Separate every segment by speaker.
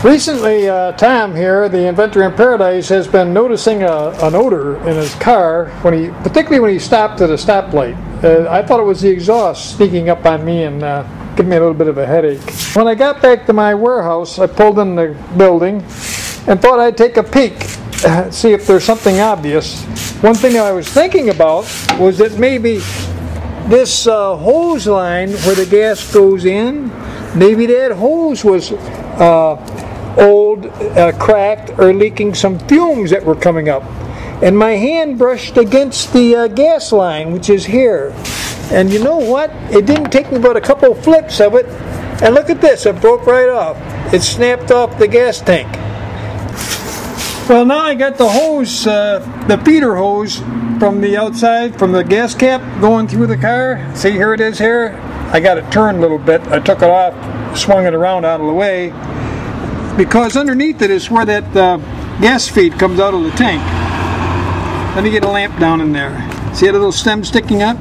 Speaker 1: Recently, Tom here, the inventor in paradise, has been noticing an odor in his car, particularly when he stopped at a stoplight. I thought it was the exhaust sneaking up on me and giving me a little bit of a headache. When I got back to my warehouse, I pulled in the building and thought I'd take a peek, see if there's something obvious. One thing that I was thinking about was that maybe this hose line where the gas goes in, maybe that hose was old, cracked, or leaking some fumes that were coming up. And my hand brushed against the gas line, which is here. And you know what? It didn't take me but a couple flicks of it. And look at this, it broke right off. It snapped off the gas tank. Well, now I got the hose, the feeder hose from the outside, from the gas cap going through the car. See, here it is here. I got it turned a little bit. I took it off, swung it around out of the way, because underneath it is where that gas feed comes out of the tank. Let me get a lamp down in there. See that little stem sticking up?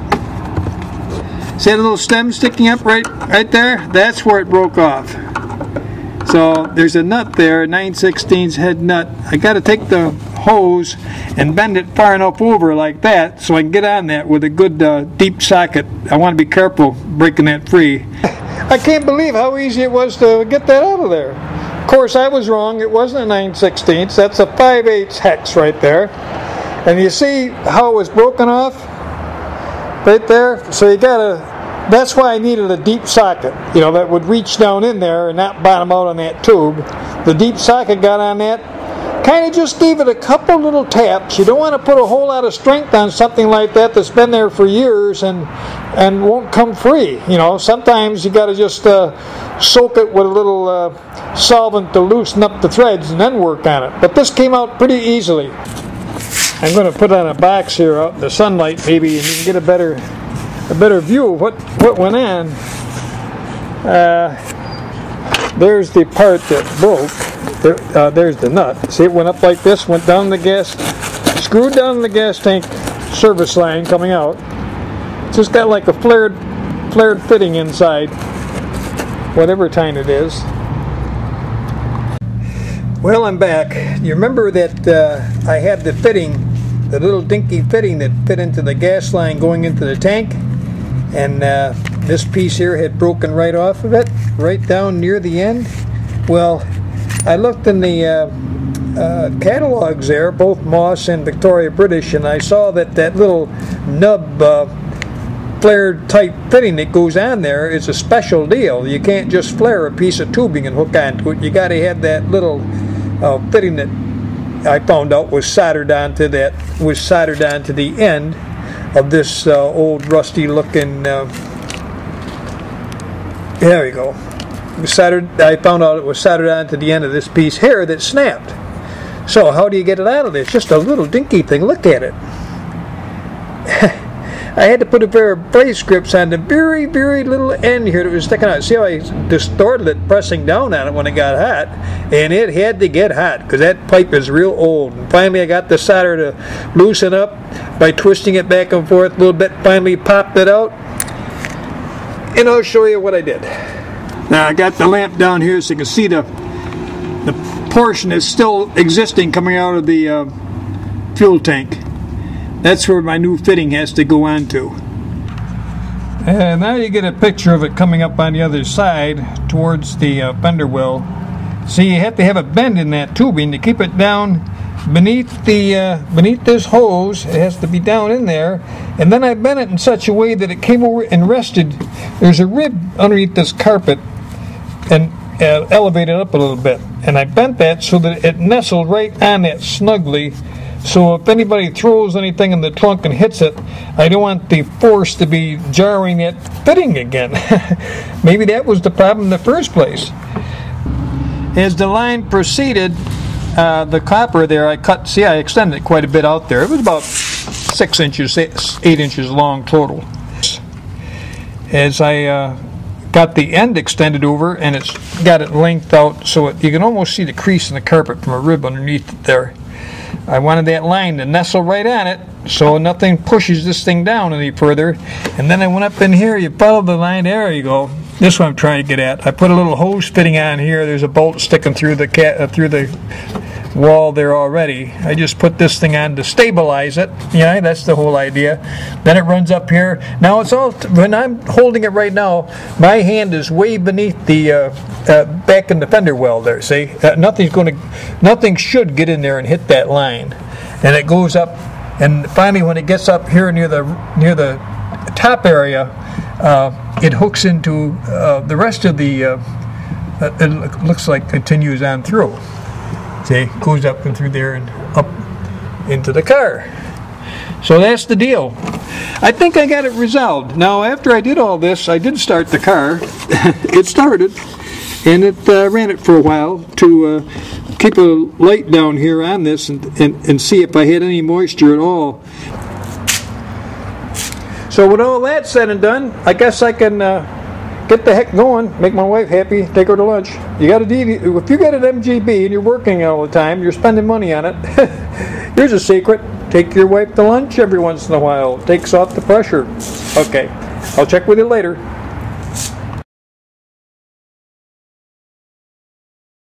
Speaker 1: See that little stem sticking up right there? That's where it broke off. So there's a nut there, 9/16 head nut. I got to take the hose and bend it far enough over like that so I can get on that with a good deep socket. I want to be careful breaking that free. I can't believe how easy it was to get that out of there. Of course, I was wrong. It wasn't a 9/16. That's a 5/8 hex right there. And you see how it was broken off? Right there? So you gotta, that's why I needed a deep socket, you know, that would reach down in there and not bottom out on that tube. The deep socket got on that. Kind of just gave it a couple little taps. You don't want to put a whole lot of strength on something like that that's been there for years and won't come free. You know, sometimes you got to just soak it with a little solvent to loosen up the threads and then work on it. But this came out pretty easily. I'm going to put on a box here out in the sunlight maybe, and you can get a better view of what went on. There's the part that broke. There's the nut. See, it went up like this, went down the gas, screwed down the gas tank service line coming out. Just got like a flared fitting inside, whatever kind it is. Well, I'm back. You remember that I had the fitting, the little dinky fitting that fit into the gas line going into the tank, and this piece here had broken right off of it, right down near the end. Well, I looked in the catalogs there, both Moss and Victoria British, and I saw that little nub flared type fitting that goes on there is a special deal. You can't just flare a piece of tubing and hook onto it. You got to have that little fitting that I found out was soldered onto the end of this old rusty looking. There we go. I found out it was soldered onto the end of this piece here that snapped. So how do you get it out of there? It's just a little dinky thing. Look at it. I had to put a pair of vice grips on the very, very little end here that was sticking out. See how I distorted it pressing down on it when it got hot? And it had to get hot because that pipe is real old. And finally I got the solder to loosen up by twisting it back and forth a little bit. Finally popped it out. And I'll show you what I did. Now I got the lamp down here so you can see the portion is still existing coming out of the fuel tank. That's where my new fitting has to go on to. And now you get a picture of it coming up on the other side towards the fender well. So you have to have a bend in that tubing to keep it down beneath this hose. It has to be down in there. And then I bent it in such a way that it came over and rested. There's a rib underneath this carpet and elevated up a little bit. And I bent that so that it nestled right on that snugly. So if anybody throws anything in the trunk and hits it, I don't want the force to be jarring that fitting again. Maybe that was the problem in the first place. As the line proceeded, the copper there, I extended it quite a bit out there. It was about 6 inches, 8 inches long total. As I got the end extended over and it's got it lengthed out so you can almost see the crease in the carpet from a rib underneath it there. I wanted that line to nestle right on it so nothing pushes this thing down any further. And then I went up in here, you follow the line, there you go. This one I'm trying to get at. I put a little hose fitting on here. There's a bolt sticking through the wall there already. I just put this thing on to stabilize it. Yeah, that's the whole idea. Then it runs up here. Now it's all, when I'm holding it right now, my hand is way beneath the back in the fender well there. See, nothing should get in there and hit that line. And it goes up, and finally when it gets up here near the top area, it hooks into the rest of the. It looks like continues on through. See, goes up and through there and up into the car. So that's the deal. I think I got it resolved. Now, after I did all this, I did start the car. It started, and it ran it for a while to keep a light down here on this and see if I had any moisture at all. So with all that said and done, I guess I can get the heck going, make my wife happy, take her to lunch. You got if you got an MGB and you're working all the time, you're spending money on it. Here's a secret: take your wife to lunch every once in a while. Takes off the pressure. Okay, I'll check with you later.